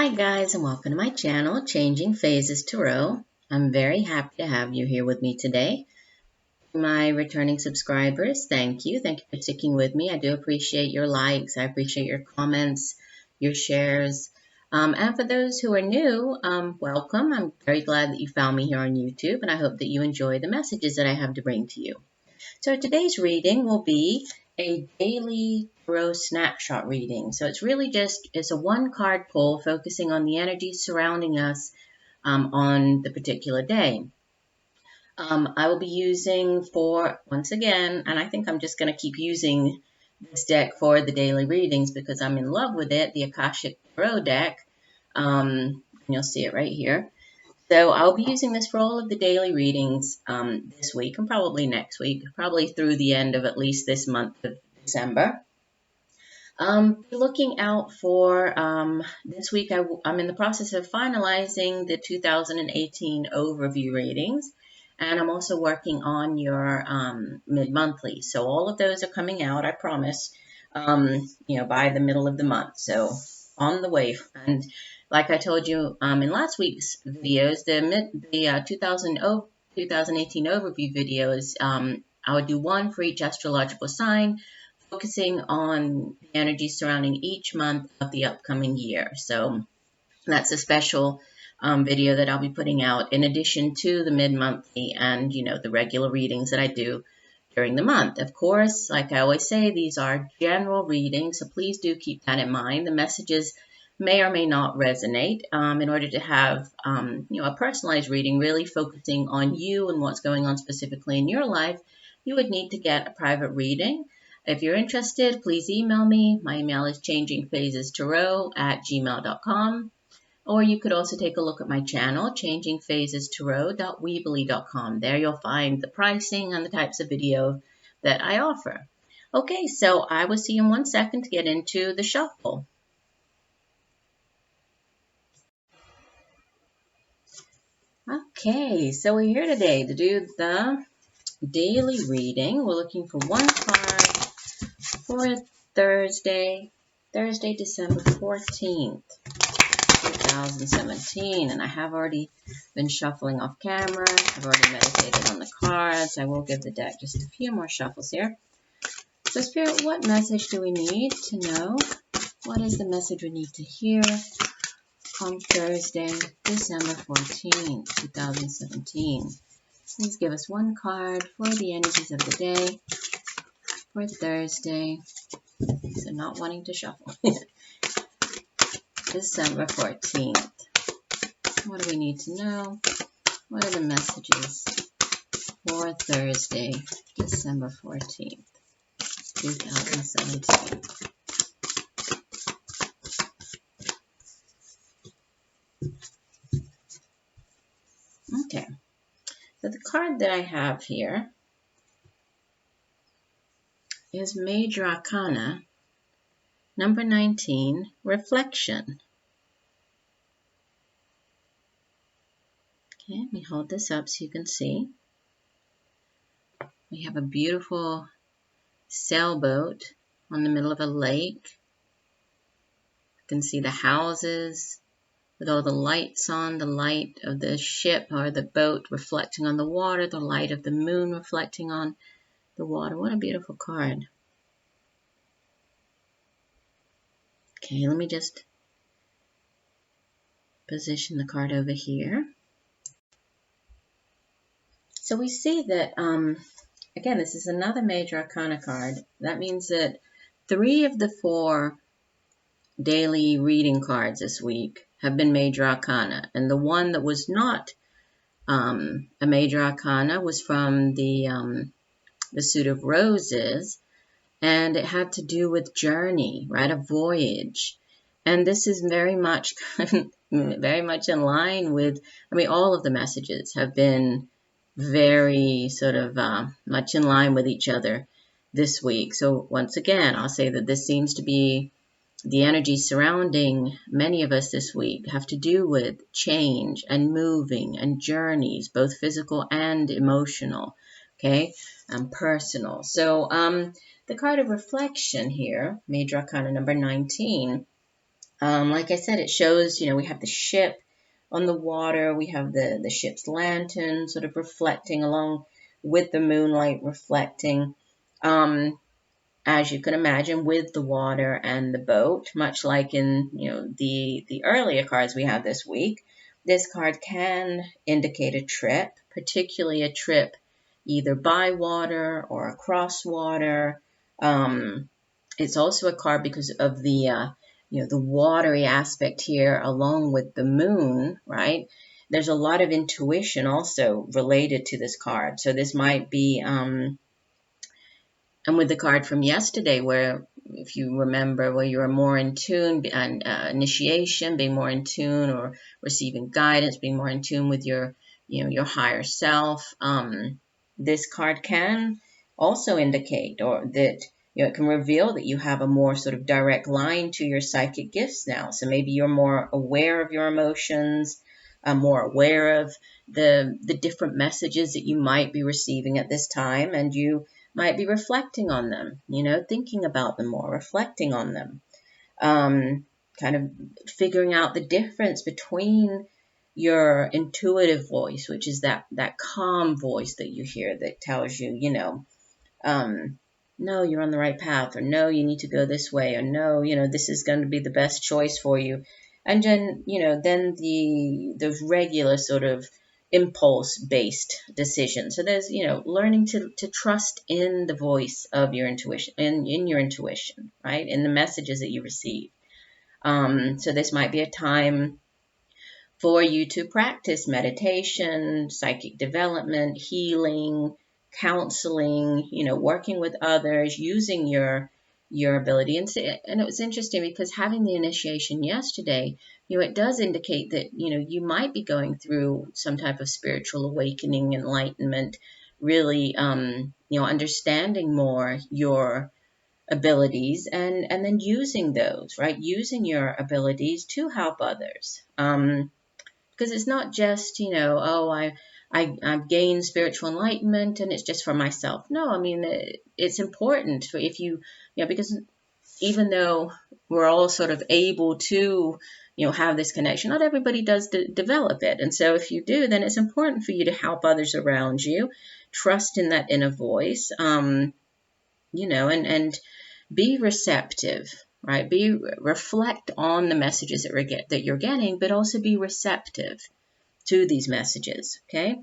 Hi guys, and welcome to my channel, Changing Phases Tarot. I'm very happy to have you here with me today. My returning subscribers, thank you. Thank you for sticking with me. I do appreciate your likes. I appreciate your comments, your shares. And for those who are new, welcome. I'm very glad that you found me here on YouTube, and I hope that you enjoy the messages that I have to bring to you. So today's reading will be a daily tarot snapshot reading. So it's really it's a one card pull focusing on the energy surrounding us on the particular day. I will be using once again, and I think I'm just going to keep using this deck for the daily readings because I'm in love with it, the Akashic Tarot deck. And you'll see it right here. So I'll be using this for all of the daily readings this week and probably next week, probably through the end of at least this month of December. Be looking out for this week. I'm in the process of finalizing the 2018 overview readings, and I'm also working on your mid-monthly. So all of those are coming out, I promise, by the middle of the month. So on the way. And like I told you in last week's videos, the 2018 overview videos, I would do one for each astrological sign, focusing on the energy surrounding each month of the upcoming year. So that's a special video that I'll be putting out in addition to the mid-monthly and, the regular readings that I do during the month. Of course, like I always say, these are general readings, so please do keep that in mind. The messages may or may not resonate. In order to have, a personalized reading really focusing on you and what's going on specifically in your life, you would need to get a private reading. If you're interested, please email me. My email is changingphasestarot@gmail.com. Or you could also take a look at my channel, changingphasestarot.weebly.com. There you'll find the pricing and the types of video that I offer. Okay, so I will see you in 1 second to get into the shuffle. Okay, so we're here today to do the daily reading. We're looking for one card for Thursday, December 14th. 2017, and I have already been shuffling off camera. I've already meditated on the cards. I will give the deck just a few more shuffles here. So Spirit, what message do we need to know? What is the message we need to hear on Thursday, December 14th, 2017? Please give us one card for the energies of the day for Thursday. So not wanting to shuffle. December 14th. What do we need to know? What are the messages for Thursday, December 14th, 2017? Okay, so the card that I have here is Major Arcana, number 19, Reflection. Okay, let me hold this up so you can see. We have a beautiful sailboat on the middle of a lake. You can see the houses with all the lights on, the light of the ship or the boat reflecting on the water, the light of the moon reflecting on the water. What a beautiful card. Okay, let me just position the card over here. So we see that, again, this is another Major Arcana card. That means that 3 of the 4 daily reading cards this week have been Major Arcana. And the one that was not a Major Arcana was from the Suit of Roses. And it had to do with journey, right? A voyage. And this is very much in line with, all of the messages have been very sort of much in line with each other this week. So once again, I'll say that this seems to be the energy surrounding many of us this week have to do with change and moving and journeys, both physical and emotional, okay, and personal. So the card of reflection here, Major Arcana number 19, Like I said, it shows, we have the ship on the water. We have the ship's lantern sort of reflecting along with the moonlight reflecting. As you can imagine, with the water and the boat, much like in the earlier cards we had this week, this card can indicate a trip, particularly a trip either by water or across water. It's also a card because of the watery aspect here, along with the moon, right? There's a lot of intuition also related to this card. So this might be and with the card from yesterday, where if you remember, where you are more in tune and initiation, being more in tune, or receiving guidance, being more in tune with your higher self. This card can also indicate, or that it can reveal that you have a more sort of direct line to your psychic gifts now. So maybe you're more aware of your emotions, more aware of the different messages that you might be receiving at this time, and you might be reflecting on them, thinking about them more, reflecting on them, kind of figuring out the difference between your intuitive voice, which is that calm voice that you hear that tells you, no, you're on the right path, or no, you need to go this way, or no, this is going to be the best choice for you. And then, then those regular sort of impulse-based decisions. So there's, learning to trust in the voice of your intuition, in your intuition, right? In the messages that you receive. So this might be a time for you to practice meditation, psychic development, healing, counseling, working with others, using your ability. And it was interesting because having the initiation yesterday, it does indicate that, you might be going through some type of spiritual awakening, enlightenment, really, understanding more your abilities and then using those, right? Using your abilities to help others. Because it's not just, I've gained spiritual enlightenment and it's just for myself. No, I mean, it's important for if because even though we're all sort of able to, have this connection, not everybody does develop it. And so if you do, then it's important for you to help others around you, trust in that inner voice, and be receptive, right? Reflect on the messages that you're getting, but also be receptive to these messages, okay?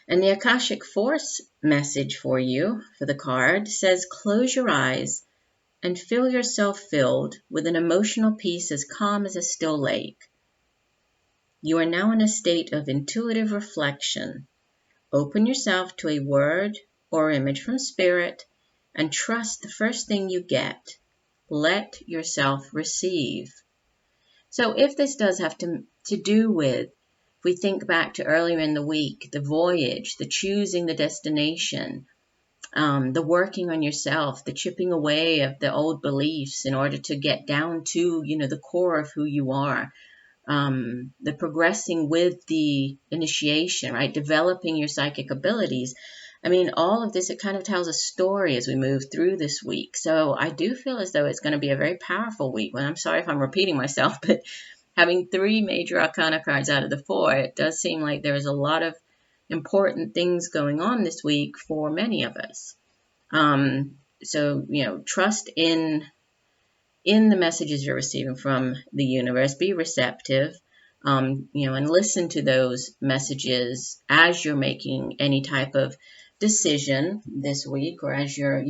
And the Akashic Force message for you, for the card, says, close your eyes and feel yourself filled with an emotional peace as calm as a still lake. You are now in a state of intuitive reflection. Open yourself to a word or image from Spirit and trust the first thing you get. Let yourself receive. So if this does have to do with, if we think back to earlier in the week, the voyage, the choosing the destination, the working on yourself, the chipping away of the old beliefs in order to get down to, the core of who you are, the progressing with the initiation, right? Developing your psychic abilities. I mean, all of this, it kind of tells a story as we move through this week. So I do feel as though it's going to be a very powerful week. Well, I'm sorry if I'm repeating myself, but having 3 major arcana cards out of the 4, it does seem like there's a lot of important things going on this week for many of us. So, trust in the messages you're receiving from the universe. Be receptive, and listen to those messages as you're making any type of decision this week, or as you're,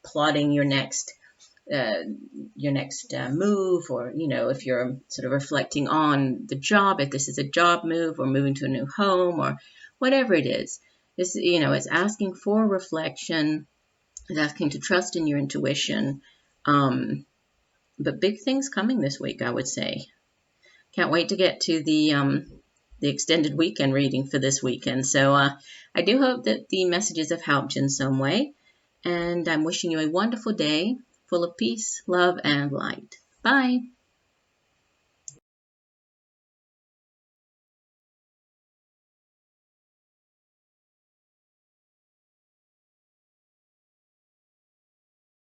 plotting your next move, or, if you're sort of reflecting on the job, if this is a job move or moving to a new home or whatever it is. This, it's asking for reflection, it's asking to trust in your intuition. But big things coming this week, I would say. Can't wait to get to the extended weekend reading for this weekend. So I do hope that the messages have helped in some way. And I'm wishing you a wonderful day full of peace, love, and light. Bye.